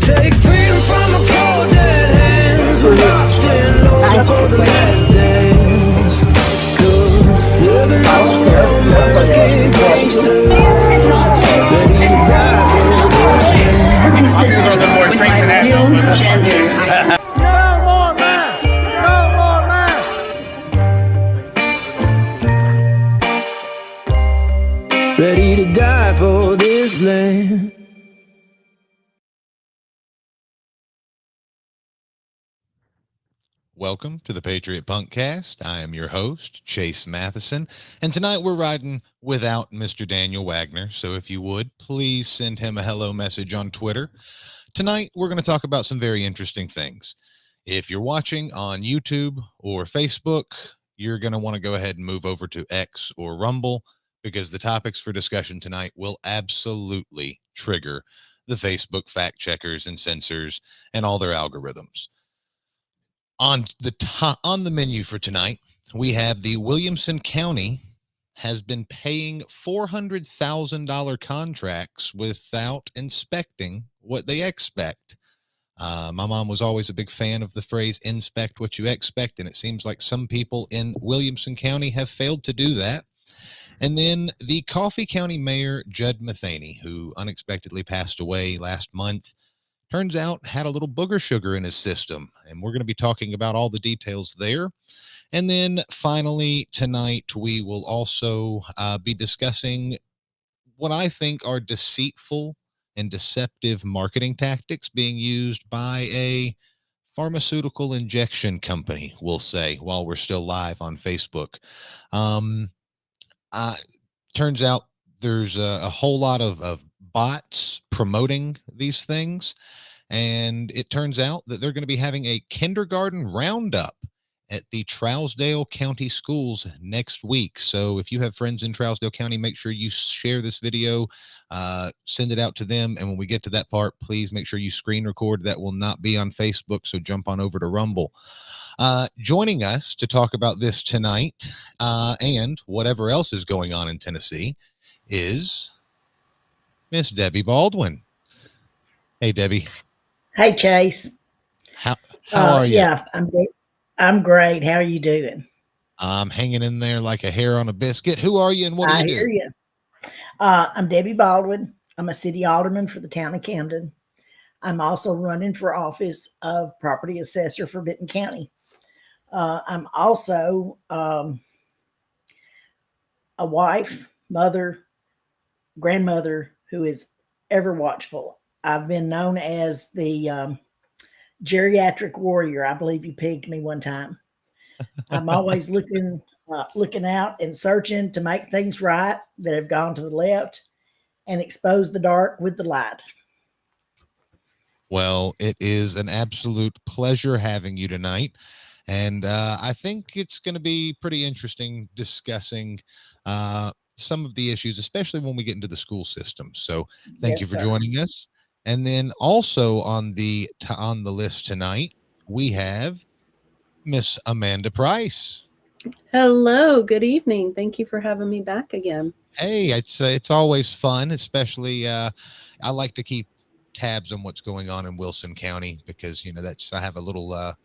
Take freedom from a cold dead hands. We're locked in low for the last dance. 'Cause living on the American gangster, ready to die for this man. Consistent with my real gender. No more man! No more man! Ready to die for this land. Welcome to the Patriot Punkcast. I am your host, Chase Matheson, and tonight we're riding without Mr. Daniel Wagner, so if you would, please send him a hello message on Twitter. Tonight, we're going to talk about some very interesting things. If you're watching on YouTube or Facebook, you're going to want to go ahead and move over to X or Rumble, because the topics for discussion tonight will absolutely trigger the Facebook fact checkers and censors and all their algorithms. On the menu for tonight, we have the Williamson County has been paying $400,000 contracts without inspecting what they expect. My mom was always a big fan of the phrase "inspect what you expect," and it seems like some people in Williamson County have failed to do that. And then the Coffee County Mayor, Judd Matheny, who unexpectedly passed away last month, turns out had a little booger sugar in his system, and we're going to be talking about all the details there. And then finally tonight, we will also be discussing what I think are deceitful and deceptive marketing tactics being used by a pharmaceutical injection company, we'll say, while we're still live on Facebook. Turns out there's a whole lot of bots promoting these things, and it turns out that they're going to be having a kindergarten roundup at the Trousdale County schools next week. So if you have friends in Trousdale County, make sure you share this video, send it out to them, and when we get to that part, please make sure you screen record. That will not be on Facebook, so jump on over to Rumble. Joining us to talk about this tonight and whatever else is going on in Tennessee is Miss Debbie Baldwin. Hey, Debbie. Hey, Chase. How are you? Yeah, I'm great. How are you doing? I'm hanging in there like a hair on a biscuit. Who are you and what do you do? I hear you. I'm Debbie Baldwin. I'm a city alderman for the town of Camden. I'm also running for office of property assessor for Benton County. I'm also a wife, mother, grandmother who is ever watchful. I've been known as the geriatric warrior. I believe you pegged me one time. I'm always looking out and searching to make things right that have gone to the left and expose the dark with the light. Well, it is an absolute pleasure having you tonight. And I think it's going to be pretty interesting discussing some of the issues, especially when we get into the school system. So thank you for joining us. And then also on the list tonight, we have Miss Amanda Price. Hello, good evening. Thank you for having me back again. Hey, it's always fun, especially I like to keep tabs on what's going on in Wilson County because I have a little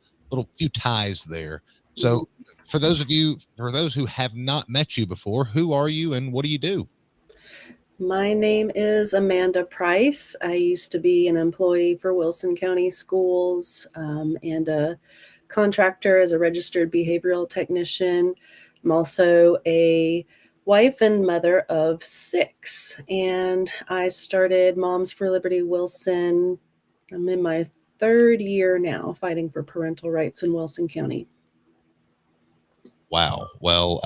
few ties there. So for those who have not met you before, who are you and what do you do? My name is Amanda Price. I used to be an employee for Wilson County Schools and a contractor as a registered behavioral technician. I'm also a wife and mother of 6, and I started Moms for Liberty Wilson. I'm in my 3rd year now fighting for parental rights in Wilson County. Wow. Well,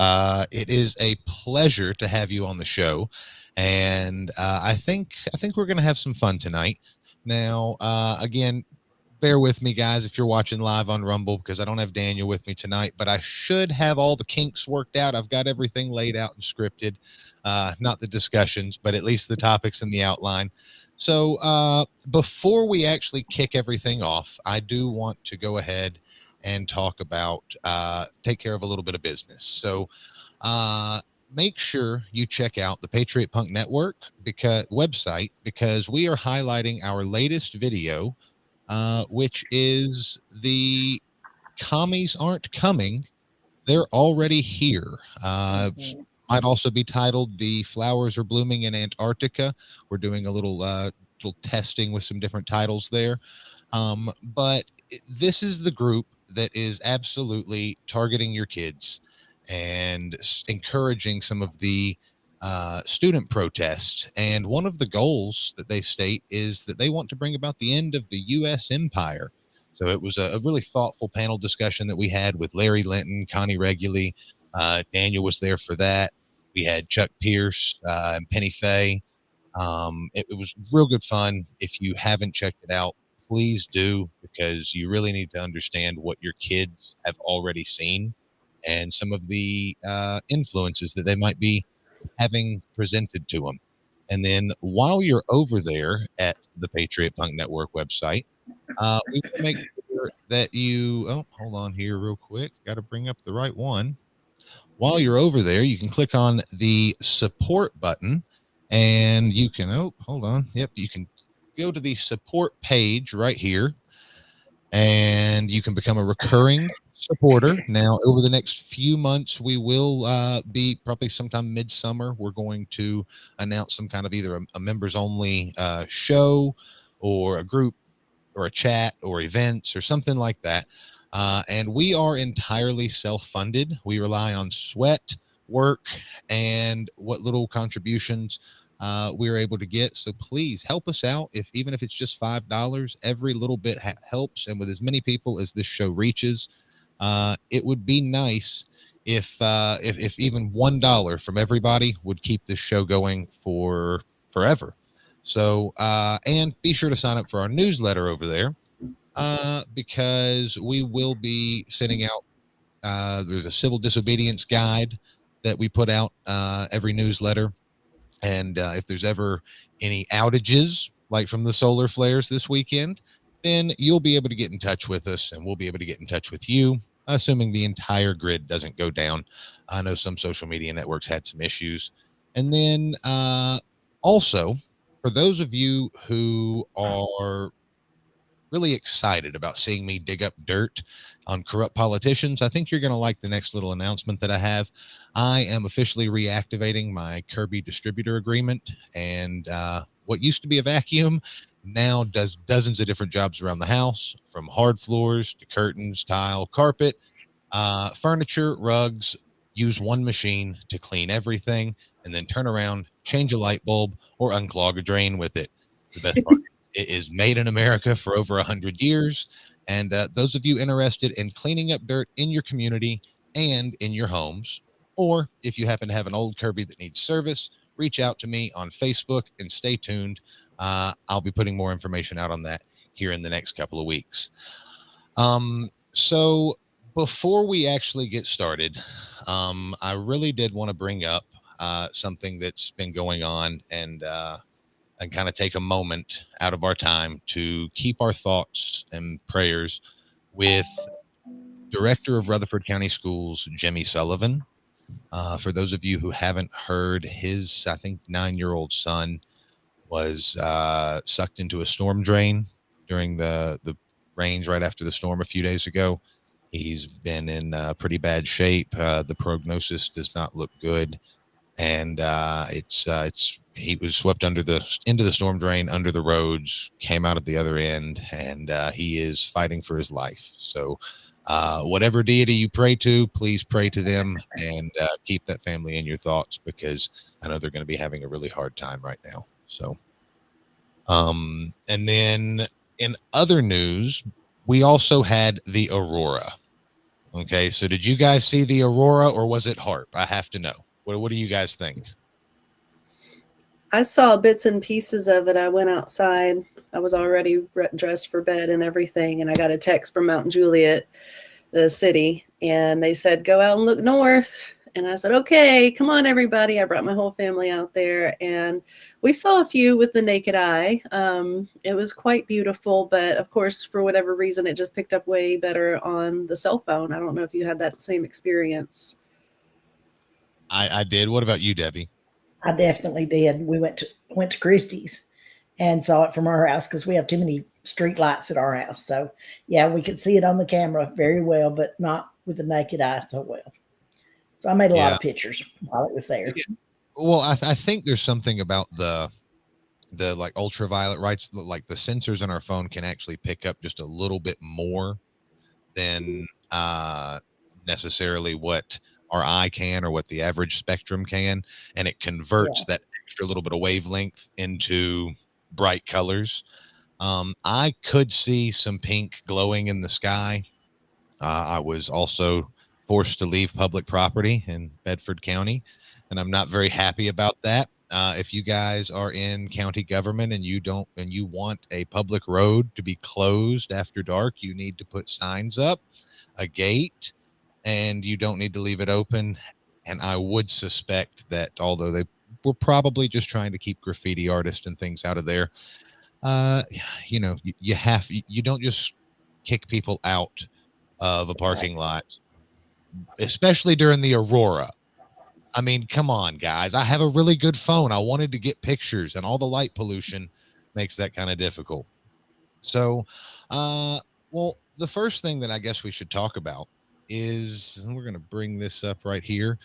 it is a pleasure to have you on the show. And I think we're going to have some fun tonight. Now, again, bear with me, guys, if you're watching live on Rumble, because I don't have Daniel with me tonight, but I should have all the kinks worked out. I've got everything laid out and scripted, not the discussions, but at least the topics and the outline. So before we actually kick everything off, I do want to go ahead and talk about, take care of a little bit of business. So make sure you check out the Patriot Punk Network website, because we are highlighting our latest video, which is the commies aren't coming. They're already here. Might also be titled "The Flowers Are Blooming in Antarctica." We're doing a little testing with some different titles there. But this is the group that is absolutely targeting your kids and encouraging some of the student protests. And one of the goals that they state is that they want to bring about the end of the U.S. empire. So it was a really thoughtful panel discussion that we had with Larry Linton, Connie Reguli. Daniel was there for that. We had Chuck Pierce and Penny Fay. It was real good fun. If you haven't checked it out, please do, because you really need to understand what your kids have already seen and some of the influences that they might be having presented to them. And then while you're over there at the Patriot Punk Network website, we will make sure that hold on here real quick. Got to bring up the right one. While you're over there, you can click on the support button, and you can, hold on. Yep. You can go to the support page right here, and you can become a recurring supporter. Now, over the next few months, we will be probably sometime midsummer. We're going to announce some kind of either a members only show or a group or a chat or events or something like that. And we are entirely self-funded. We rely on sweat, work, and what little contributions we're able to get. So please help us out. Even if it's just $5, every little bit helps. And with as many people as this show reaches, it would be nice if even $1 from everybody would keep this show going for forever. So, and be sure to sign up for our newsletter over there, because we will be sending out, there's a civil disobedience guide that we put out every newsletter. And if there's ever any outages, like from the solar flares this weekend, then you'll be able to get in touch with us, and we'll be able to get in touch with you, assuming the entire grid doesn't go down. I know some social media networks had some issues. And then also, for those of you who are really excited about seeing me dig up dirt on corrupt politicians, I think you're going to like the next little announcement that I have. I am officially reactivating my Kirby distributor agreement, and what used to be a vacuum now does dozens of different jobs around the house, from hard floors to curtains, tile, carpet, furniture, rugs. Use one machine to clean everything, and then turn around, change a light bulb, or unclog a drain with it. The best part, it is made in America for over 100 years. And those of you interested in cleaning up dirt in your community and in your homes, or if you happen to have an old Kirby that needs service, reach out to me on Facebook and stay tuned. I'll be putting more information out on that here in the next couple of weeks. So before we actually get started, I really did want to bring up something that's been going on, and kind of take a moment out of our time to keep our thoughts and prayers with Director of Rutherford County Schools, Jimmy Sullivan. For those of you who haven't heard, his, I think, 9-year-old son was sucked into a storm drain during the rains right after the storm a few days ago. He's been in pretty bad shape. The prognosis does not look good. And he was swept into the storm drain, under the roads, came out at the other end, and he is fighting for his life. So whatever deity you pray to, please pray to them, and keep that family in your thoughts, because I know they're going to be having a really hard time right now. So, and then in other news, we also had the Aurora. Okay, so did you guys see the Aurora, or was it HARP? I have to know. What do you guys think? I saw bits and pieces of it. I went outside. I was already dressed for bed and everything, and I got a text from Mount Juliet, the city, and they said, go out and look north. And I said, okay, come on, everybody. I brought my whole family out there, and we saw a few with the naked eye. It was quite beautiful, but of course, for whatever reason, it just picked up way better on the cell phone. I don't know if you had that same experience. I did. What about you, Debbie? I definitely did. We went to Christie's and saw it from our house because we have too many street lights at our house. So yeah, we could see it on the camera very well, but not with the naked eye so well. So I made a lot Yeah. of pictures while it was there. Yeah. Well, I think there's something about the like ultraviolet lights, like the sensors on our phone can actually pick up just a little bit more than necessarily what our eye can or what the average spectrum can, and it converts Yeah, that extra little bit of wavelength into bright colors. I could see some pink glowing in the sky. I was also forced to leave public property in Bedford County, and I'm not very happy about that. If you guys are in county government and you want a public road to be closed after dark, you need to put signs up, a gate, and you don't need to leave it open. And I would suspect that although they were probably just trying to keep graffiti artists and things out of there, uh, you don't just kick people out of a right. parking lot, especially during the Aurora. I mean, come on, guys. I have a really good phone. I wanted to get pictures, and all the light pollution makes that kind of difficult. So, uh, well, the first thing that I guess we should talk about is, and we're going to bring this up right here.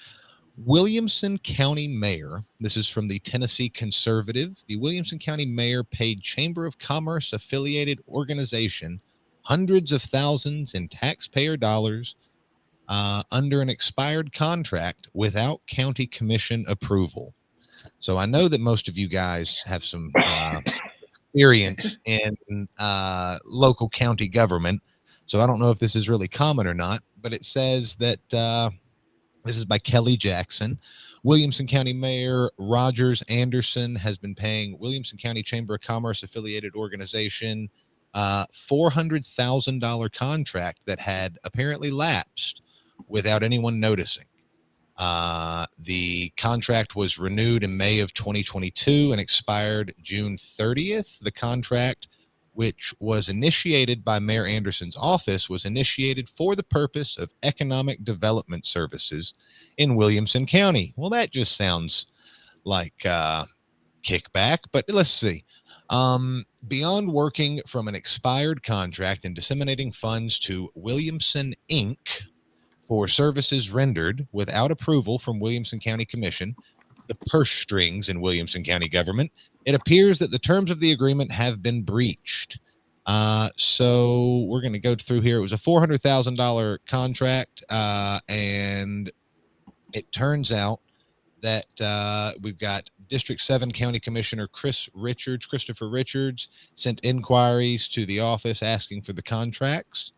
Williamson County Mayor, this is from the Tennessee Conservative. The Williamson County Mayor paid Chamber of Commerce affiliated organization hundreds of thousands in taxpayer dollars under an expired contract without county commission approval. So I know that most of you guys have some experience in local county government. So I don't know if this is really common or not, but it says that this is by Kelly Jackson. Williamson County Mayor Rogers Anderson has been paying Williamson County Chamber of Commerce affiliated organization $400,000 contract that had apparently lapsed without anyone noticing. The contract was renewed in May of 2022 and expired June 30th. The contract, which was initiated by Mayor Anderson's office, was initiated for the purpose of economic development services in Williamson County. Well, that just sounds like kickback, but let's see. Beyond working from an expired contract and disseminating funds to Williamson Inc., for services rendered without approval from Williamson County Commission, the purse strings in Williamson County government, it appears that the terms of the agreement have been breached. So we're going to go through here. It was a $400,000 contract, and it turns out that we've got District 7 County Commissioner Christopher Richards, sent inquiries to the office asking for the contracts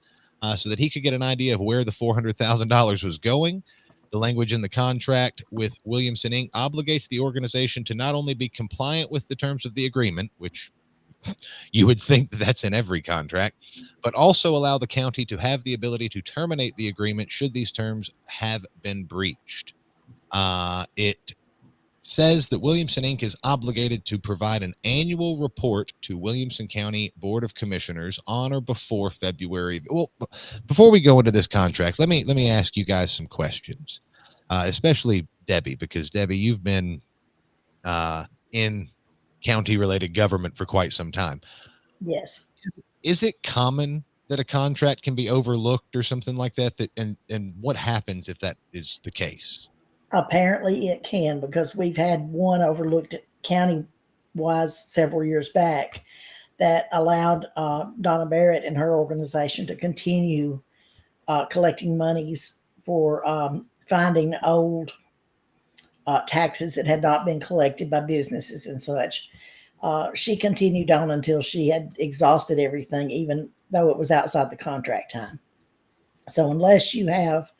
so that he could get an idea of where the $400,000 was going. The language in the contract with Williamson Inc. obligates the organization to not only be compliant with the terms of the agreement, which you would think that's in every contract, but also allow the county to have the ability to terminate the agreement should these terms have been breached. It says that Williamson Inc. is obligated to provide an annual report to Williamson County Board of Commissioners on or before February. Well, before we go into this contract, let me ask you guys some questions, especially Debbie, because Debbie, you've been in county-related government for quite some time. Yes. Is it common that a contract can be overlooked or something like that? And what happens if that is the case? Apparently it can because we've had one overlooked county wise several years back that allowed Donna Barrett and her organization to continue collecting monies for finding old taxes that had not been collected by businesses and such. She continued on until she had exhausted everything, even though it was outside the contract time. So unless you have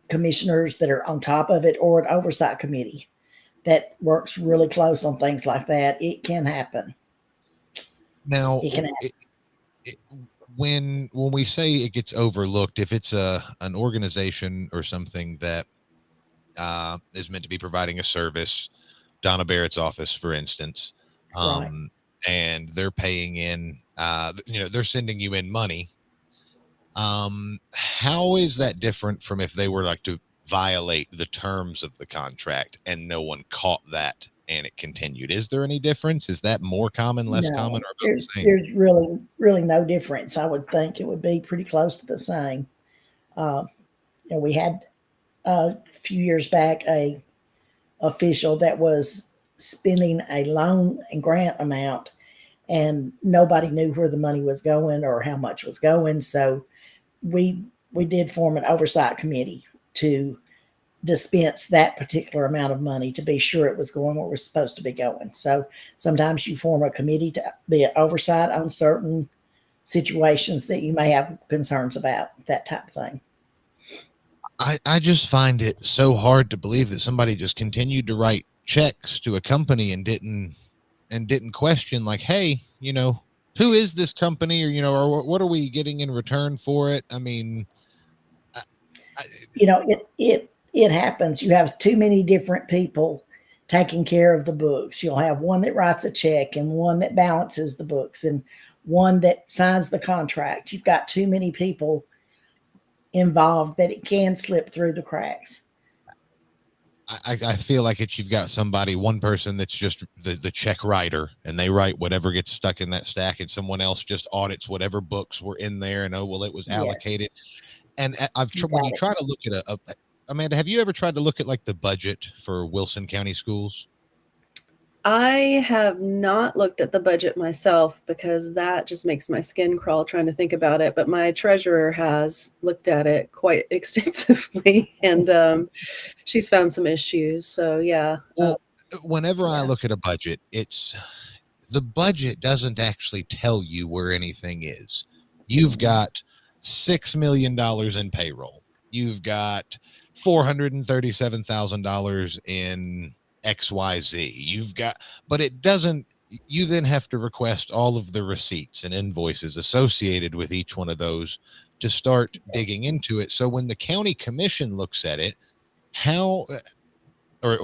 commissioners that are on top of it or an oversight committee that works really close on things like that, it can happen. Now, It can happen. When we say it gets overlooked, if it's an organization or something that is meant to be providing a service, Donna Barrett's office, for instance, Right. and they're paying in, they're sending you in money. How is that different from if they were like to violate the terms of the contract and no one caught that and it continued. Is there any difference? Is that more common, less common, No, or about the same? there's really no difference. I would think it would be pretty close to the same. We had a few years back a official that was spending a loan and grant amount, and nobody knew where the money was going or how much was going. So we did form an oversight committee to dispense that particular amount of money to be sure it was going where it was supposed to be going. So sometimes you form a committee to be an oversight on certain situations that you may have concerns about, that type of thing. I just find it so hard to believe that somebody just continued to write checks to a company and didn't question, like, hey, who is this company, or or what are we getting in return for it? I mean, It happens. You have too many different people taking care of the books. You'll have one that writes a check and one that balances the books and one that signs the contract. You've got too many people involved that it can slip through the cracks. I feel like you've got one person that's just the check writer, and they write whatever gets stuck in that stack, and someone else just audits whatever books were in there, and it was allocated. Yes. And when you try to look at Amanda, have you ever tried to look at like the budget for Wilson County schools? I have not looked at the budget myself because that just makes my skin crawl trying to think about it. But my treasurer has looked at it quite extensively, and she's found some issues. So, yeah. Well, whenever I look at a budget, the budget doesn't actually tell you where anything is. You've got $6 million in payroll. You've got $437,000 in XYZ. But it doesn't, you then have to request all of the receipts and invoices associated with each one of those to start digging into it. So when the county commission looks at it, or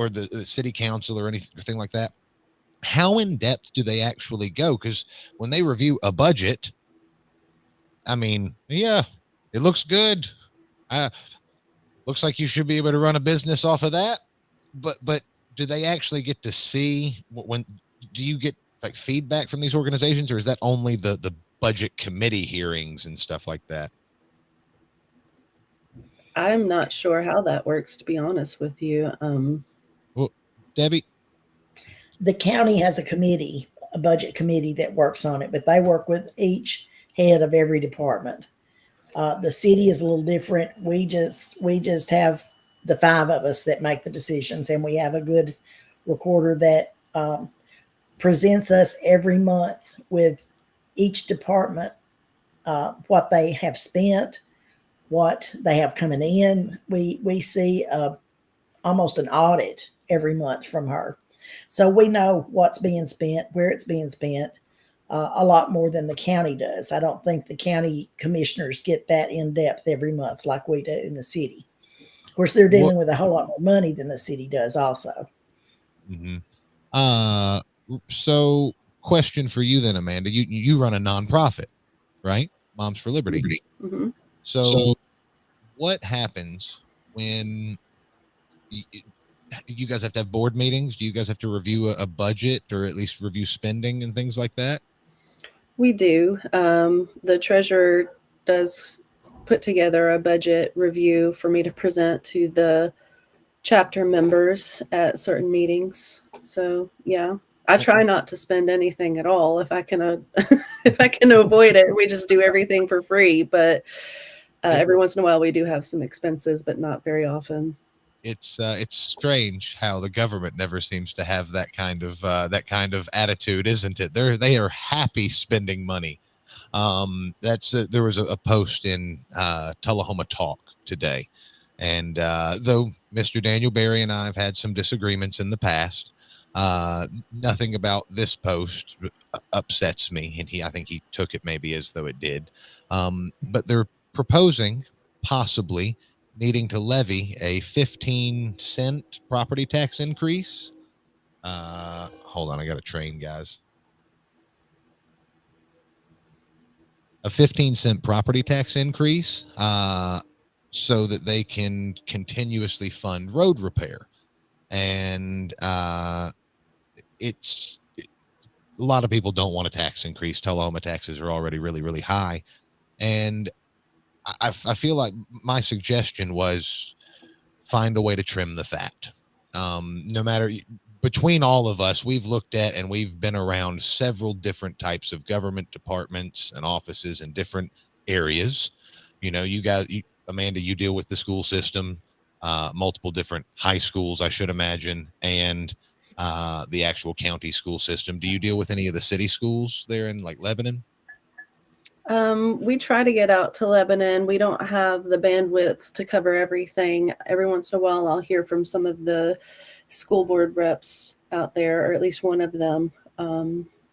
the city council or anything like that, how in depth do they actually go? Because when they review a budget, I mean, yeah, it looks good. Looks like you should be able to run a business off of that. But do they actually get to see do you get like feedback from these organizations, or is that only the budget committee hearings and stuff like that? I'm not sure how that works, to be honest with you. Well, Debbie? The county has a budget committee that works on it, but they work with each head of every department. The city is a little different. We just have the five of us that make the decisions, and we have a good recorder that presents us every month with each department, what they have spent, what they have coming in. We see almost an audit every month from her. So we know what's being spent, where it's being spent, a lot more than the county does. I don't think the county commissioners get that in depth every month like we do in the city. Of course, they're dealing with a whole lot more money than the city does also. Mm-hmm. So question for you then, Amanda, you run a nonprofit, right? Moms for Liberty. Mm-hmm. So what happens when you guys have to have board meetings? Do you guys have to review a budget, or at least review spending and things like that? We do. The treasurer does put together a budget review for me to present to the chapter members at certain meetings. So yeah, I try not to spend anything at all if I can if I can avoid it. We just do everything for free, but every once in a while we do have some expenses, but not very often. It's strange how the government never seems to have that kind of attitude, isn't it? They are happy spending money. There was a post in Tullahoma Talk today, and though Mr. Daniel Berry and I have had some disagreements in the past, nothing about this post upsets me, and I think he took it maybe as though it did. But they're proposing possibly needing to levy a 15-cent property tax increase. Hold on, I got a train, guys. A 15-cent property tax increase. so that they can continuously fund road repair. And it's a lot of people don't want a tax increase. Tullahoma taxes are already really, really high. And I feel like my suggestion was find a way to trim the fat. No matter, between all of us, we've looked at and we've been around several different types of government departments and offices in different areas. You know, you guys, Amanda, you deal with the school system, multiple different high schools, I should imagine, and the actual county school system. Do you deal with any of the city schools there in like Lebanon? We try to get out to Lebanon. We don't have the bandwidth to cover everything. Every once in a while, I'll hear from some of the school board reps out there, or at least one of them.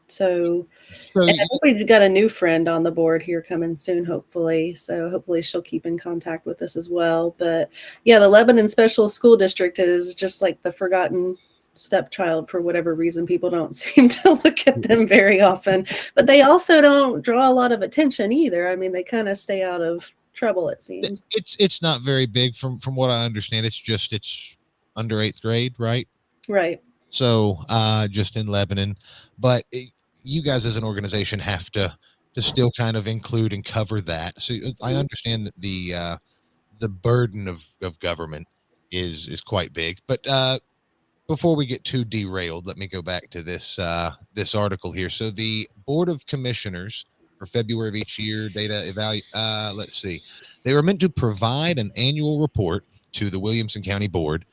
So So and I think we've got a new friend on the board here coming soon, hopefully. So hopefully she'll keep in contact with us as well. But yeah, the Lebanon Special School District is just like the forgotten stepchild for whatever reason. People don't seem to look at them very often, but they also don't draw a lot of attention either. I mean, they kind of stay out of trouble, it seems. it's not very big from what I understand. It's under 8th grade, right? Right. So just in Lebanon, but you guys as an organization have to still kind of include and cover that. So I understand that the burden of government is quite big. But before we get too derailed, let me go back to this this article here. So the Board of Commissioners for February of each year data let's see, they were meant to provide an annual report to the Williamson County Board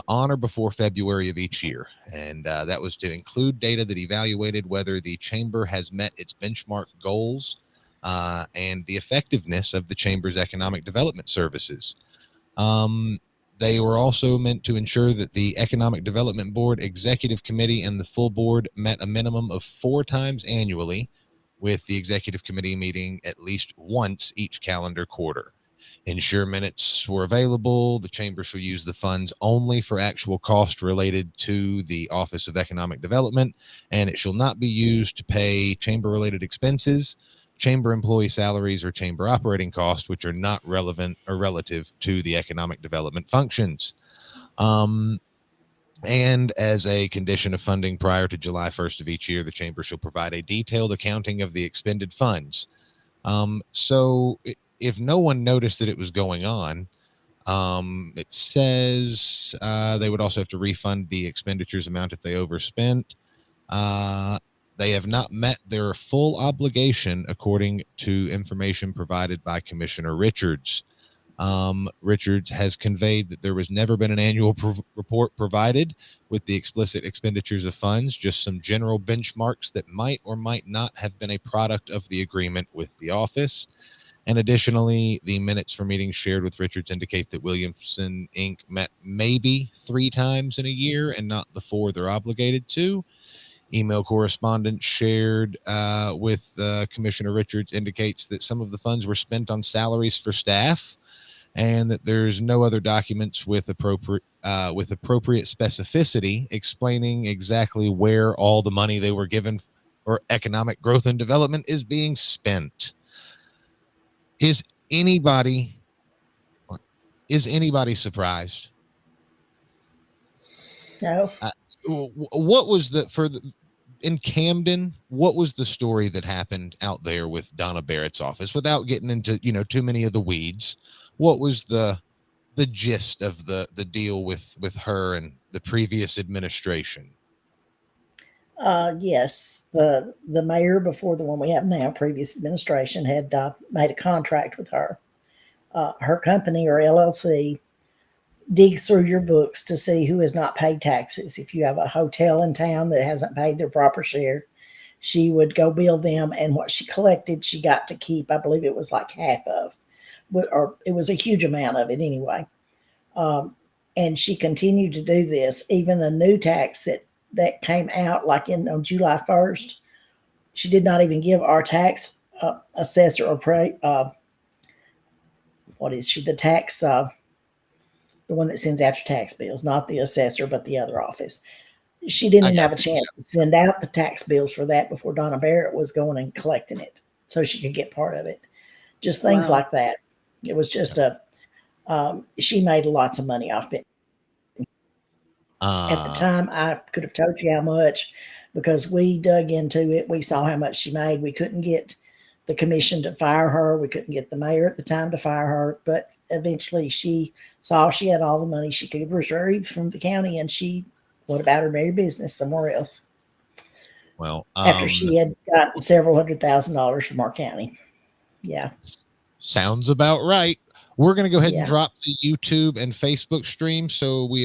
on or before February of each year. And that was to include data that evaluated whether the chamber has met its benchmark goals and the effectiveness of the chamber's economic development services. They were also meant to ensure that the Economic Development Board, Executive Committee, and the full board met a minimum of 4 times annually, with the Executive Committee meeting at least once each calendar quarter. Ensure minutes were available. The chamber shall use the funds only for actual cost related to the Office of Economic Development, and it shall not be used to pay chamber-related expenses, chamber employee salaries, or chamber operating costs, which are not relevant or relative to the economic development functions. And as a condition of funding prior to July 1st of each year, the chamber shall provide a detailed accounting of the expended funds. So if no one noticed that it was going on, it says they would also have to refund the expenditures amount if they overspent. They have not met their full obligation, according to information provided by Commissioner Richards. Richards has conveyed that there was never been an annual report provided with the explicit expenditures of funds, just some general benchmarks that might or might not have been a product of the agreement with the office. And additionally, the minutes for meetings shared with Richards indicate that Williamson Inc. met maybe 3 times in a year and not the 4 they're obligated to. Email correspondence shared with Commissioner Richards indicates that some of the funds were spent on salaries for staff, and that there's no other documents with appropriate specificity explaining exactly where all the money they were given for economic growth and development is being spent. Is anybody surprised? No. What was in Camden? What was the story that happened out there with Donna Barrett's office? Without getting into too many of the weeds, what was the gist of the deal with her and the previous administration? Yes, the mayor before the one we have now, previous administration, had made a contract with her. Her company, or LLC, digs through your books to see who has not paid taxes. If you have a hotel in town that hasn't paid their proper share, she would go bill them, and what she collected, she got to keep. I believe it was like half of, or it was a huge amount of it anyway. And she continued to do this. Even a new tax that came out like on July 1st, she did not even give our tax assessor or what is she? The tax, the one that sends out your tax bills, not the assessor, but the other office. She didn't even have a chance to send out the tax bills for that before Donna Barrett was going and collecting it so she could get part of it. Just things like that. It was just She made lots of money off it. At the time, I could have told you how much because we dug into it. We saw how much she made. We couldn't get the commission to fire her. We couldn't get the mayor at the time to fire her. But eventually she saw she had all the money she could retrieve from the county, and she went about her merry business somewhere else. Well, After she had gotten several $100,000 from our county. Yeah. Sounds about right. We're going to go ahead Yeah. and drop the YouTube and Facebook stream. So we